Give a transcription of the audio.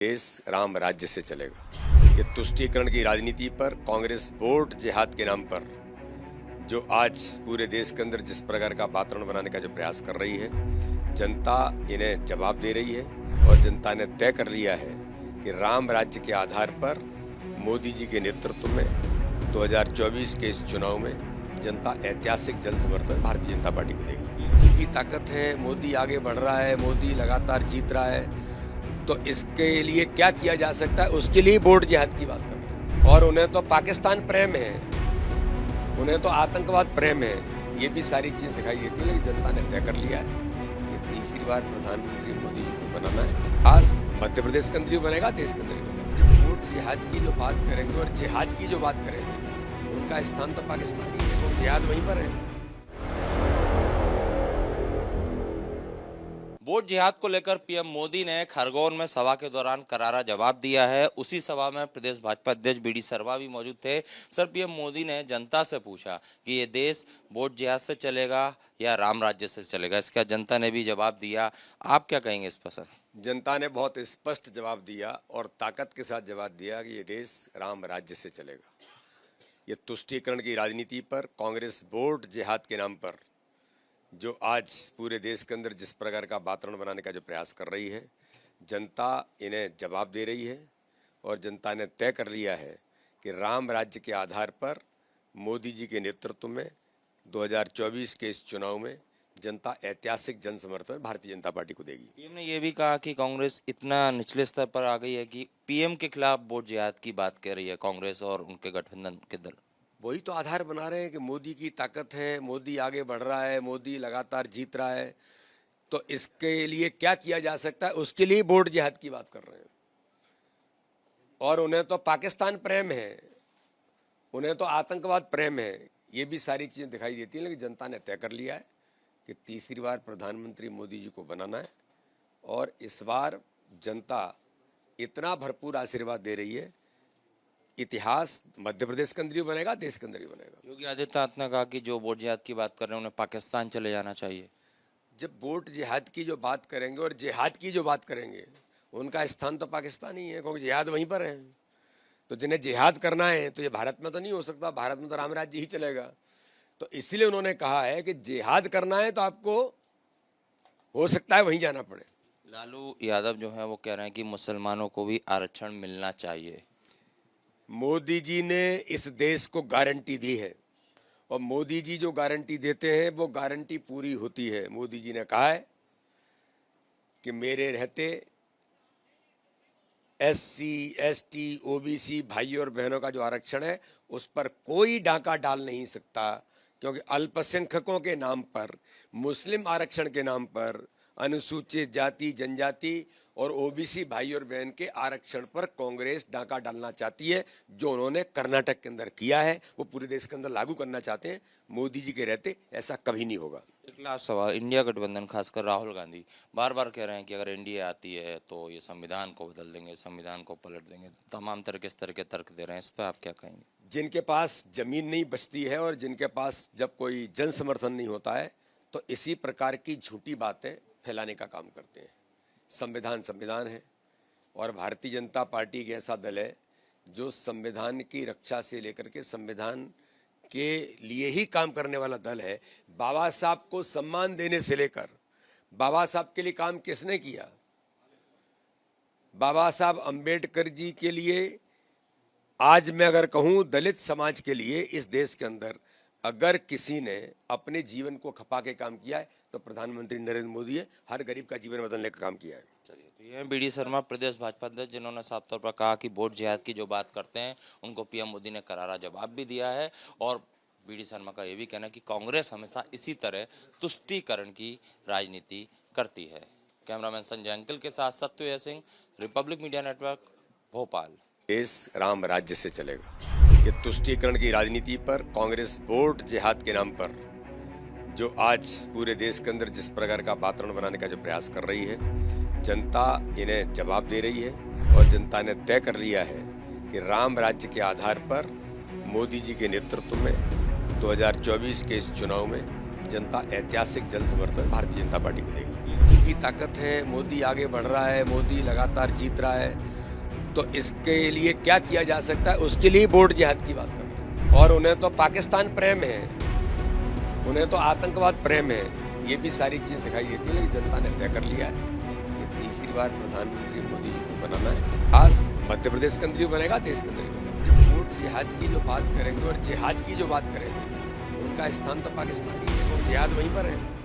देश राम राज्य से चलेगा। ये तुष्टीकरण की राजनीति पर कांग्रेस वोट जिहाद के नाम पर जो आज पूरे देश के अंदर जिस प्रकार का वातावरण बनाने का जो प्रयास कर रही है, जनता इन्हें जवाब दे रही है और जनता ने तय कर लिया है कि राम राज्य के आधार पर मोदी जी के नेतृत्व में 2024 के इस चुनाव में जनता ऐतिहासिक जन समर्थन भारतीय जनता पार्टी को देगी। मोदी की ताकत है, मोदी आगे बढ़ रहा है, मोदी लगातार जीत रहा है, तो इसके लिए क्या किया जा सकता है, उसके लिए वोट जिहाद की बात कर रहे हैं। और उन्हें तो पाकिस्तान प्रेम है, उन्हें तो आतंकवाद प्रेम है, ये भी सारी चीजें दिखाई देती है। लेकिन जनता ने तय कर लिया है कि तीसरी बार प्रधानमंत्री मोदी जी को बनाना है। खास मध्य प्रदेश के अंदर ही बनेगा, देश के अंदर ही बनेगा। जब वोट जिहाद की जो बात करेंगे और जिहाद की जो बात करेंगे, उनका स्थान तो पाकिस्तान ही है, वो जिहाद वहीं पर है। वोट जिहाद को लेकर पीएम मोदी ने खरगोन में सभा के दौरान करारा जवाब दिया है। उसी सभा में प्रदेश भाजपा अध्यक्ष बीडी शर्मा भी मौजूद थे। सर, पीएम मोदी ने जनता से पूछा कि ये देश वोट जिहाद से चलेगा या राम राज्य से चलेगा। इसका जनता ने भी जवाब दिया। आप क्या कहेंगे इस पर सर? जनता ने बहुत स्पष्ट जवाब दिया और ताकत के साथ जवाब दिया कि ये देश राम राज्य से चलेगा। ये तुष्टीकरण की राजनीति पर कांग्रेस वोट जिहाद के नाम पर जो आज पूरे देश के अंदर जिस प्रकार का वातावरण बनाने का जो प्रयास कर रही है, जनता इन्हें जवाब दे रही है और जनता ने तय कर लिया है कि राम राज्य के आधार पर मोदी जी के नेतृत्व में 2024 के इस चुनाव में जनता ऐतिहासिक जन समर्थन भारतीय जनता पार्टी को देगी। पीएम ने यह भी कहा कि कांग्रेस इतना निचले स्तर पर आ गई है कि पीएम के खिलाफ वोट जिहाद की बात कर रही है, कांग्रेस और उनके गठबंधन के दल। वही तो आधार बना रहे हैं कि मोदी की ताकत है, मोदी आगे बढ़ रहा है, मोदी लगातार जीत रहा है, तो इसके लिए क्या किया जा सकता है, उसके लिए वोट जिहाद की बात कर रहे हैं। और उन्हें तो पाकिस्तान प्रेम है, उन्हें तो आतंकवाद प्रेम है, ये भी सारी चीज़ें दिखाई देती हैं। लेकिन जनता ने तय कर लिया है कि तीसरी बार प्रधानमंत्री मोदी जी को बनाना है और इस बार जनता इतना भरपूर आशीर्वाद दे रही है, इतिहास मध्य प्रदेश के अंदर ही बनेगा, देश के अंदर ही बनेगा। योगी आदित्यनाथ ने कहा कि जो वोट जिहाद की बात कर रहे हैं उन्हें पाकिस्तान चले जाना चाहिए। जब वोट जिहाद की जो बात करेंगे और जिहाद की जो बात करेंगे, उनका स्थान तो पाकिस्तान ही है, क्योंकि जिहाद वहीं पर है। तो जिन्हें जिहाद करना है तो ये भारत में तो नहीं हो सकता, भारत में तो राम राज्य ही चलेगा। तो इसलिए उन्होंने कहा है कि जिहाद करना है तो आपको हो सकता है वहीं जाना पड़े। लालू यादव जो है वो कह रहे हैं कि मुसलमानों को भी आरक्षण मिलना चाहिए। मोदी जी ने इस देश को गारंटी दी है और मोदी जी जो गारंटी देते हैं वो गारंटी पूरी होती है। मोदी जी ने कहा है कि मेरे रहते SC, ST, OBC भाई और बहनों का जो आरक्षण है उस पर कोई डाका डाल नहीं सकता, क्योंकि अल्पसंख्यकों के नाम पर, मुस्लिम आरक्षण के नाम पर, अनुसूचित जाति जनजाति और OBC भाई और बहन के आरक्षण पर कांग्रेस डाका डालना चाहती है। जो उन्होंने कर्नाटक के अंदर किया है वो पूरे देश के अंदर लागू करना चाहते हैं। मोदी जी के रहते ऐसा कभी नहीं होगा। एक लास्ट सवाल, इंडिया गठबंधन खासकर राहुल गांधी बार बार कह रहे हैं कि अगर एनडीए आती है तो ये संविधान को बदल देंगे, संविधान को पलट देंगे, तमाम तरह के इस तरह के तर्क दे रहे हैं। इस पर आप क्या कहेंगे? जिनके पास जमीन नहीं बचती है और जिनके पास जब कोई जन समर्थन नहीं होता है तो इसी प्रकार की झूठी बातें फैलाने का काम करते हैं। संविधान संविधान है और भारतीय जनता पार्टी एक ऐसा दल है जो संविधान की रक्षा से लेकर के संविधान के लिए ही काम करने वाला दल है। बाबा साहब को सम्मान देने से लेकर, बाबा साहब के लिए काम किसने किया? बाबा साहब अंबेडकर जी के लिए, आज मैं अगर कहूँ दलित समाज के लिए इस देश के अंदर अगर किसी ने अपने जीवन को खपा के काम किया है तो प्रधानमंत्री नरेंद्र मोदी है। हर गरीब का जीवन बदलने का काम किया है। चलिए, तो ये बीडी शर्मा प्रदेश भाजपा अध्यक्ष, जिन्होंने साफ तौर पर कहा कि वोट जिहाद की जो बात करते हैं उनको पीएम मोदी ने करारा जवाब भी दिया है। और बीडी शर्मा का ये भी कहना है कि कांग्रेस हमेशा इसी तरह तुष्टीकरण की राजनीति करती है। कैमरामैन संजय अंकल के साथ Satyavrat Singh, Republic media network, Bhopal. देश राम राज्य से चलेगा। ये तुष्टीकरण की राजनीति पर कांग्रेस वोट जिहाद के नाम पर जो आज पूरे देश के अंदर जिस प्रकार का वातावरण बनाने का जो प्रयास कर रही है, जनता इन्हें जवाब दे रही है और जनता ने तय कर लिया है कि राम राज्य के आधार पर मोदी जी के नेतृत्व में 2024 के इस चुनाव में जनता ऐतिहासिक जन समर्थन भारतीय जनता पार्टी को देगी। मोदी की ताकत है, मोदी आगे बढ़ रहा है, मोदी लगातार जीत रहा है, तो इसके लिए क्या किया जा सकता है, उसके लिए बोर्ड जिहाद की बात कर रहे हैं। और उन्हें तो पाकिस्तान प्रेम है, उन्हें तो आतंकवाद प्रेम है, ये भी सारी चीज़ें दिखाई देती है। लेकिन जनता ने तय कर लिया है कि तीसरी बार प्रधानमंत्री मोदी को बनाना है। खास मध्य प्रदेश के अंदर ही बनेगा, देश के अंदर ही बनेगा। जब वोट जिहाद की जो बात करेंगे और जिहाद की जो बात करेंगे, उनका स्थान तो पाकिस्तान ही है, जिहाद वहीं पर है।